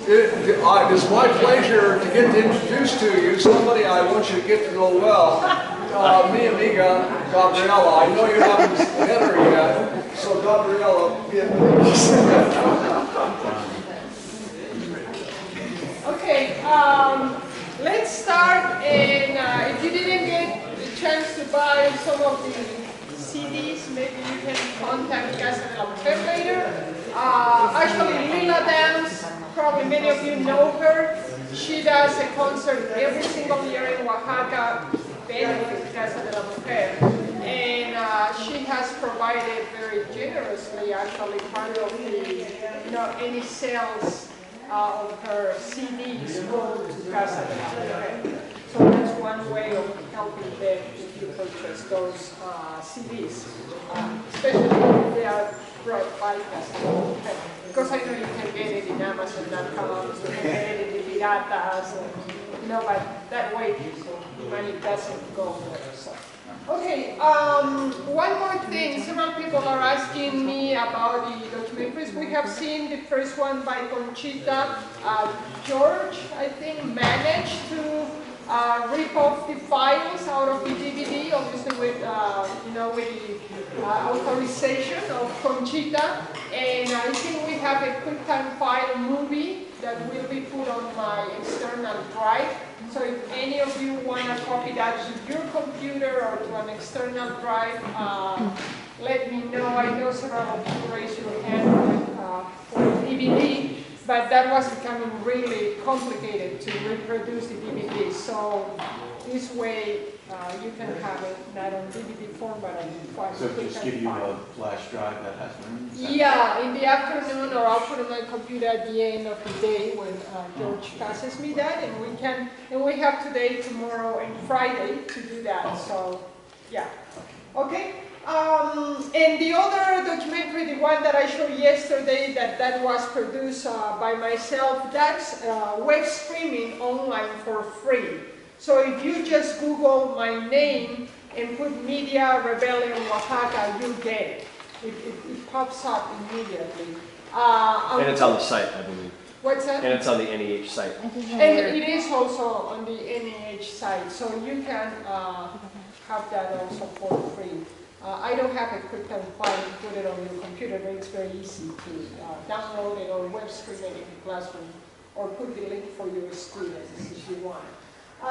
It is my pleasure to get introduced to you somebody I want you to get to know well. Mi amiga, Gabriela. I know you haven't met her yet, so Gabriela, Okay, let's start, and if you didn't get the chance to buy some of the CDs, maybe you can contact Casa de la Mujer later. Actually, Lila Dance, probably many of you know her. She does a concert every single year in Oaxaca, benefit Casa de la Mujer. And she has provided very generously, actually, part of the, any sales of her CDs go to Casa de la Mujer. So that's one way of helping them if you purchase those CDs, especially if they are brought by Casa de la Mujer. Because I know you can get it in Amazon.com, you can get it in Piratas, but that way money doesn't go there. So. Okay, one more thing. Several people are asking me about the documentaries. We have seen the first one by Conchita. George, I think, managed to rip off the files out of the DVD, obviously with, with the authorization of Conchita. And I think we have a QuickTime file movie that will be put on my external drive. So if any of you want to copy that to your computer or to an external drive, let me know. I know several of you raised your hand for DVD, but that was becoming really complicated to reproduce the DVD. So this way you can have it not on DVD form, but on file. So just give you a flash drive that has room? Yeah, in the afternoon, or I'll put it on my computer at the end of the day when George passes me that, and we have today, tomorrow, and Friday to do that. So, yeah. Okay. And the other documentary, the one that I showed yesterday, that was produced by myself, that's web streaming online for free. So if you just Google my name and put Media Rebellion Oaxaca, you'll get it. It pops up immediately. And it's on the site, I believe. What's that? And it's on the NEH site. And it is also on the NEH site, so you can have that also for free. I don't have a QuickTime file to put it on your computer, but it's very easy to download it or web stream it in the classroom, or put the link for your students if you want.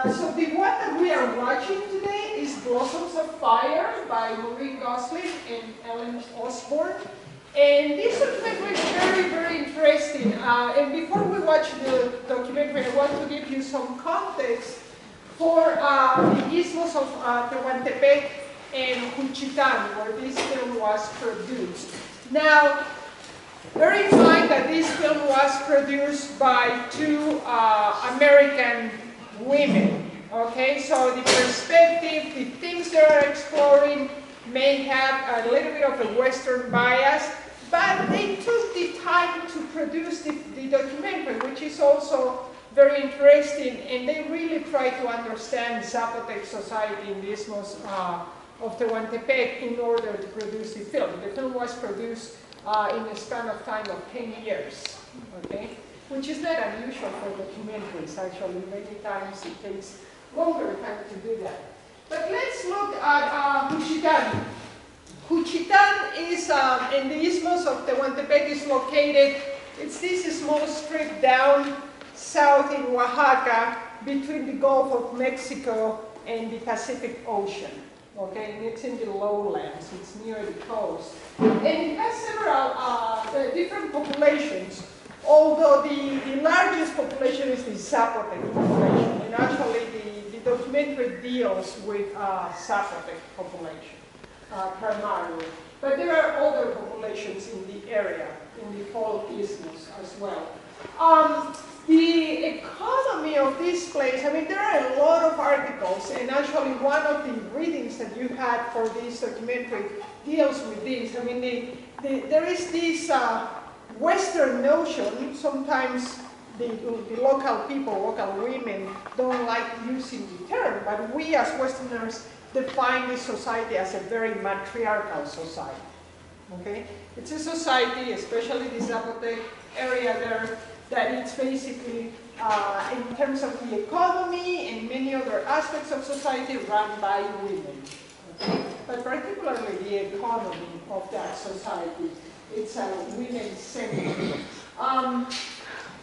So the one that we are watching today is Blossoms of Fire by Maureen Gosling and Ellen Osborne. And this documentary is very, very interesting. And before we watch the documentary, I want to give you some context for the Isthmus of Tehuantepec and Juchitán, where this film was produced. Now, bear in mind that this film was produced by two American women, okay? So the perspective, the things they're exploring may have a little bit of a Western bias, but they took the time to produce the documentary, which is also very interesting, and they really try to understand Zapotec society in the Isthmus of Tehuantepec in order to produce the film. The film was produced in a span of time of 10 years, okay? Which is not unusual for documentaries, actually. Many times it takes longer time to do that. But let's look at Juchitán. Juchitán is in the Isthmus of Tehuantepec, is located, it's this small strip down south in Oaxaca between the Gulf of Mexico and the Pacific Ocean. Okay, and it's in the lowlands, it's near the coast. And it has several different populations. Although the largest population is the Zapotec population, and actually the documentary deals with Zapotec population primarily. But there are other populations in the area, in the whole isthmus as well. The economy of this place, I mean, there are a lot of articles, and actually one of the readings that you had for this documentary deals with this. I mean, there is this Western notion, sometimes the local people, local women, don't like using the term, but we as Westerners define this society as a very matriarchal society. Okay? It's a society, especially the Zapotec area there, that it's basically, in terms of the economy and many other aspects of society, run by women. Okay? But particularly the economy of that society, it's a women-centered.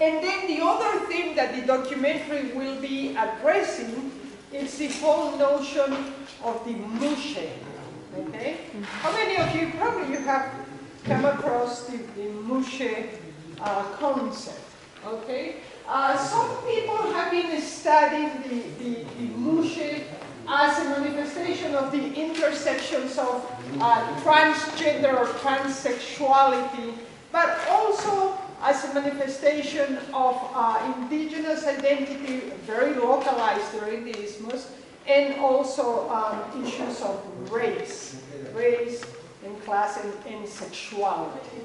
And then the other thing that the documentary will be addressing is the whole notion of the mushe. Okay? How many of you, probably you have come across the mushe concept? Okay? Some people have been studying the mushe as a manifestation of the intersections of transgender or transsexuality, but also as a manifestation of indigenous identity, very localized during the Isthmus, and also issues of race and class and sexuality.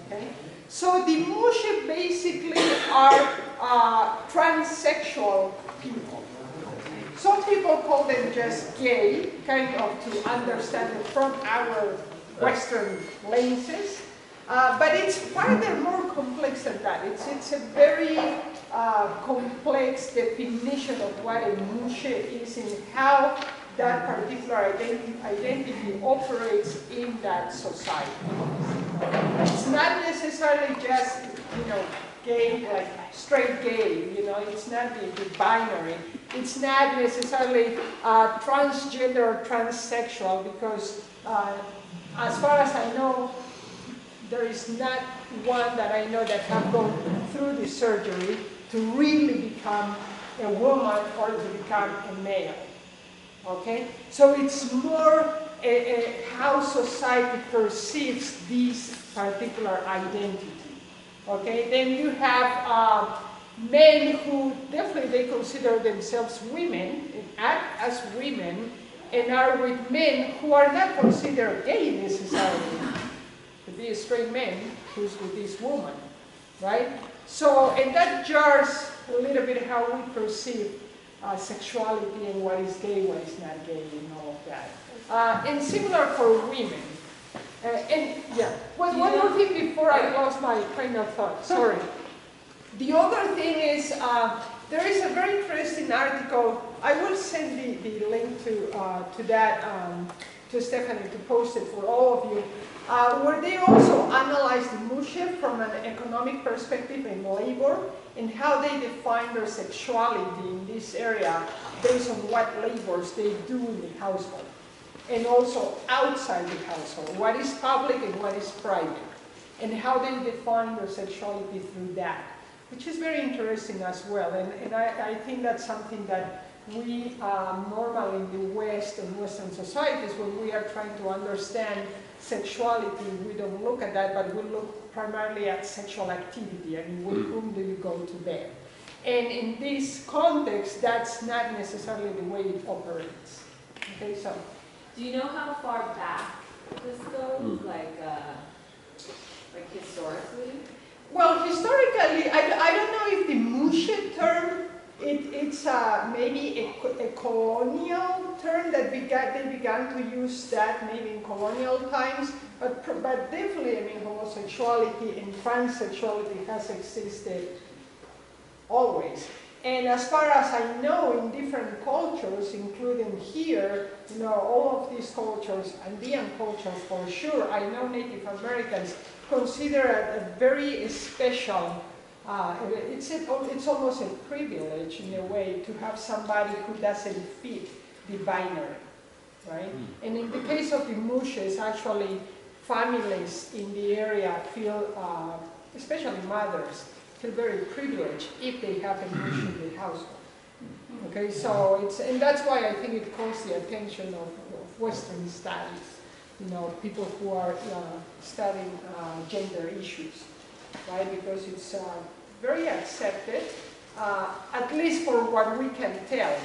Okay? So the mushe basically are transsexual people. Some people call them just gay, kind of to understand it from our Western lenses. But it's further more complex than that. It's a very complex definition of what a mushe is and how that particular identity operates in that society. It's not necessarily just, gay, like straight gay, it's not the binary. It's not necessarily transgender or transsexual because as far as I know, there is not one that I know that have gone through the surgery to really become a woman or to become a male. Okay? So it's more how society perceives this particular identity. Okay? Then you have men who definitely they consider themselves women and act as women and are with men who are not considered gay necessarily. To be a straight man who's with this woman, right? So, and that jars a little bit how we perceive sexuality and what is gay, what is not gay, and all of that. And similar for women. One more thing before I lost my train of thought. Sorry. The other thing is, there is a very interesting article. I will send the link to that to Stephanie to post it for all of you. Where they also analyze the mushe from an economic perspective in labor and how they define their sexuality in this area based on what labors they do in the household. And also outside the household, what is public and what is private. And how they define their sexuality through that, which is very interesting as well. And I think that's something that we normally in the West and Western societies, when we are trying to understand sexuality, we don't look at that, but we look primarily at sexual activity and with whom do you go to bed. And in this context, that's not necessarily the way it operates. Okay, so. Do you know how far back this goes, like historically? Well, historically, I don't know if the mushe term, it's maybe a colonial term that they began to use that maybe in colonial times, but definitely, I mean, homosexuality and transsexuality has existed always. And as far as I know, in different cultures, including here, all of these cultures, Andean cultures for sure, I know Native Americans consider it a very special, it's almost a privilege in a way to have somebody who doesn't fit the binary, right? And in the case of the mushes, actually families in the area feel, especially mothers, feel very privileged if they have a mush in the household. Okay, so and that's why I think it calls the attention of Western studies, people who are studying gender issues, right? Because it's very accepted, at least for what we can tell.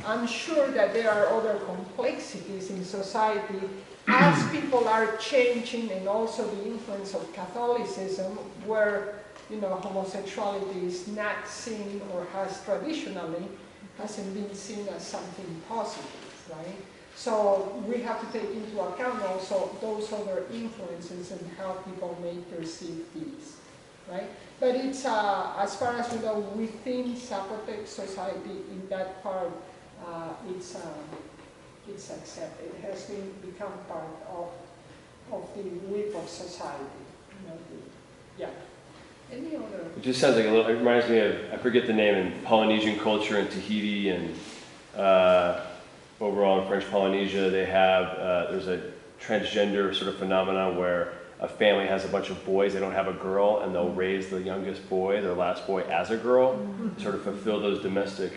I'm sure that there are other complexities in society as people are changing, and also the influence of Catholicism, where homosexuality is not seen, or has traditionally hasn't been seen as something positive, right? So we have to take into account also those other influences and how people may perceive these. right? But it's, as far as we know, within Zapotec society, in that part, it's accepted. It has become part of the web of society. You know, yeah. Any other? It just sounds like a little, it reminds me of, I forget the name, in Polynesian culture in Tahiti and overall in French Polynesia, they have, there's a transgender sort of phenomenon where a family has a bunch of boys, they don't have a girl, and they'll raise the youngest boy, their last boy, as a girl, sort of fulfill those domestic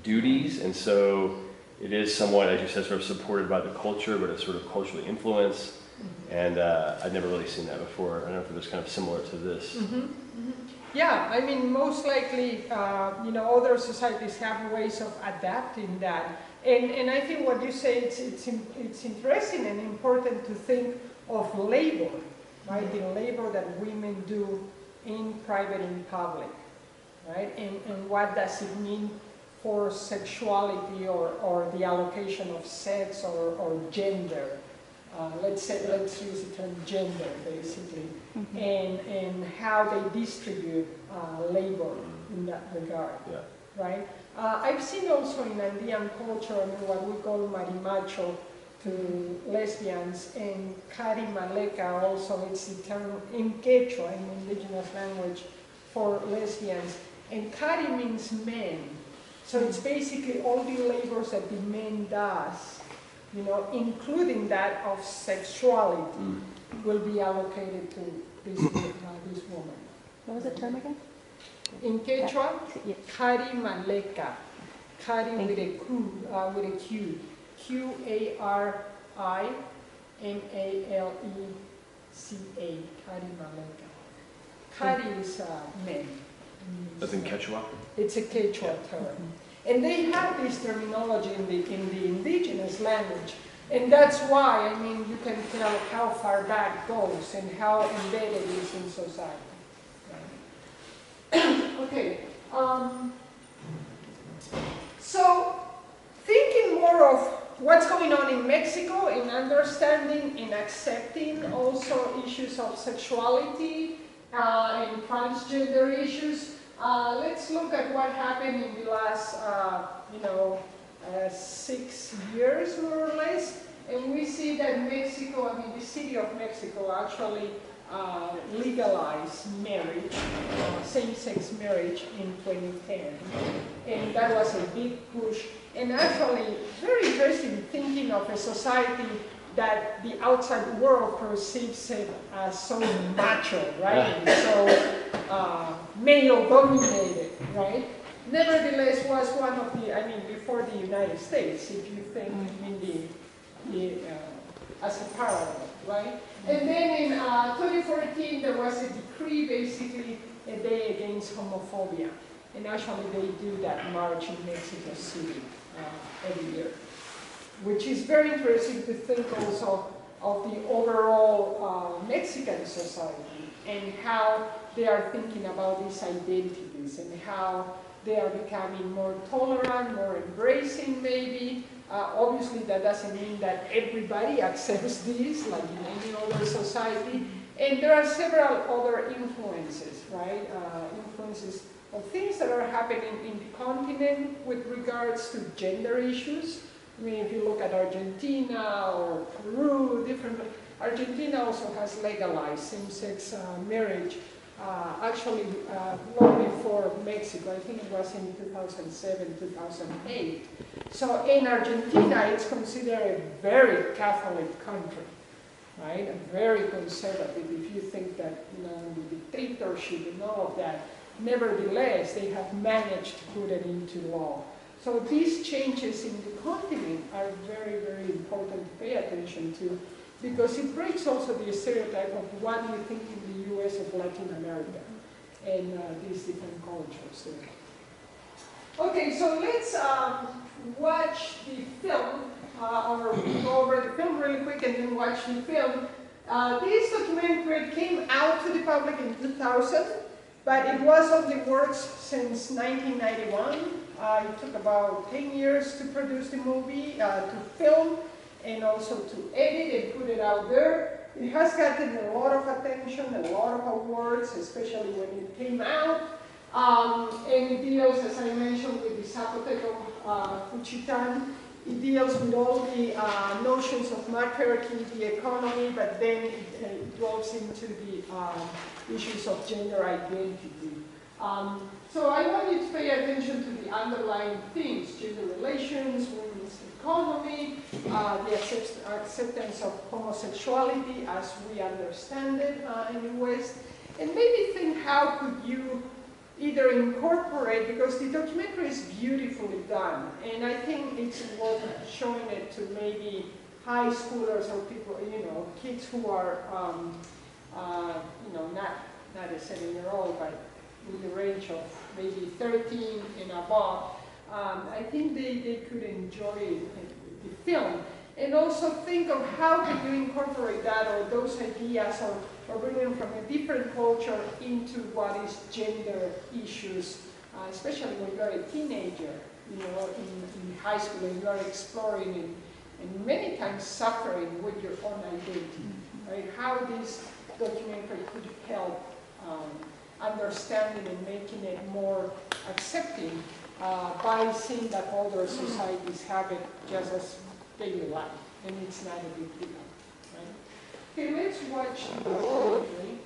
duties. And so it is somewhat, as you said, sort of supported by the culture, but it's sort of culturally influenced. And I'd never really seen that before. I don't know if it was kind of similar to this. Yeah, I mean, most likely, you know, other societies have ways of adapting that. And I think what you say, it's interesting and important to think of labor, right? The labor that women do in private and public, right? And what does it mean for sexuality or the allocation of sex or gender? Let's use the term gender, basically, and how they distribute labor in that regard, right? I've seen also in Andean culture, I mean, what we call marimacho to lesbians, and cari maleca also, it's the term in Quechua, in indigenous language, for lesbians. And cari means men, so it's basically all the labors that the man does, you know, including that of sexuality, will be allocated to this woman. What was the term again? In Quechua, Yes. cari maleca. Cari with a Q. Q-A-R-I-M-A-L-E-C-A. Cari maleca. Cari is men. That's in Quechua? It's a Quechua term. And they have this terminology in the indigenous language. And that's why, I mean, you can tell how far back goes and how embedded it is in society. Right? Okay. So, thinking more of what's going on in Mexico, in understanding and accepting also issues of sexuality and transgender issues, let's look at what happened in the last, 6 years more or less. And we see that Mexico, I mean the city of Mexico actually legalized marriage, same-sex marriage in 2010. And that was a big push. And actually, very interesting thinking of a society that the outside world perceives it as so macho, right? And so male-dominated, right? Nevertheless, was one of the, I mean, before the United States, if you think in as a parallel, right? And then in 2014, there was a decree, basically, a day against homophobia. And actually, they do that march in Mexico City every year, which is very interesting to think also of the overall Mexican society and how they are thinking about these identities and how they are becoming more tolerant, more embracing maybe. Obviously that doesn't mean that everybody accepts this like in any other society. And there are several other influences, right? Influences of things that are happening in the continent with regards to gender issues. I mean, if you look at Argentina or Peru, Argentina also has legalized same-sex marriage. Actually, long before Mexico, I think it was in 2007, 2008. So in Argentina, it's considered a very Catholic country, right? Very conservative. If you think that, you know, the dictatorship and all of that, nevertheless, they have managed to put it into law. So these changes in the continent are very, very important to pay attention to, because it breaks also the stereotype of what we think in the U.S. of Latin America and these different cultures there. Okay, so let's watch the film, or go over the film really quick and then watch the film. This documentary came out to the public in 2000, but it was on the works since 1991. It took about 10 years to produce the movie, to film, and also to edit and put it out there. It has gotten a lot of attention, a lot of awards, especially when it came out. And it deals, as I mentioned, with the Zapoteco Juchitan. It deals with all the notions of matriarchy, the economy, but then it delves into the issues of gender identity. So I want you to pay attention to the underlying themes: gender relations, women's economy, the acceptance of homosexuality as we understand it in the West, and maybe think how could you either incorporate, because the documentary is beautifully done, and I think it's worth showing it to maybe high schoolers or people, kids who are, not a 7-year-old, but in the range of maybe 13 and above. I think they could enjoy the film. And also think of how can you incorporate that or those ideas or bring them from a different culture into what is gender issues, especially when you're a teenager, in high school and you are exploring and many times suffering with your own identity, right? How this documentary could help understanding and making it more accepting by seeing that older societies have it just as daily life, and it's not a big deal, right? Okay, let's watch the documentary.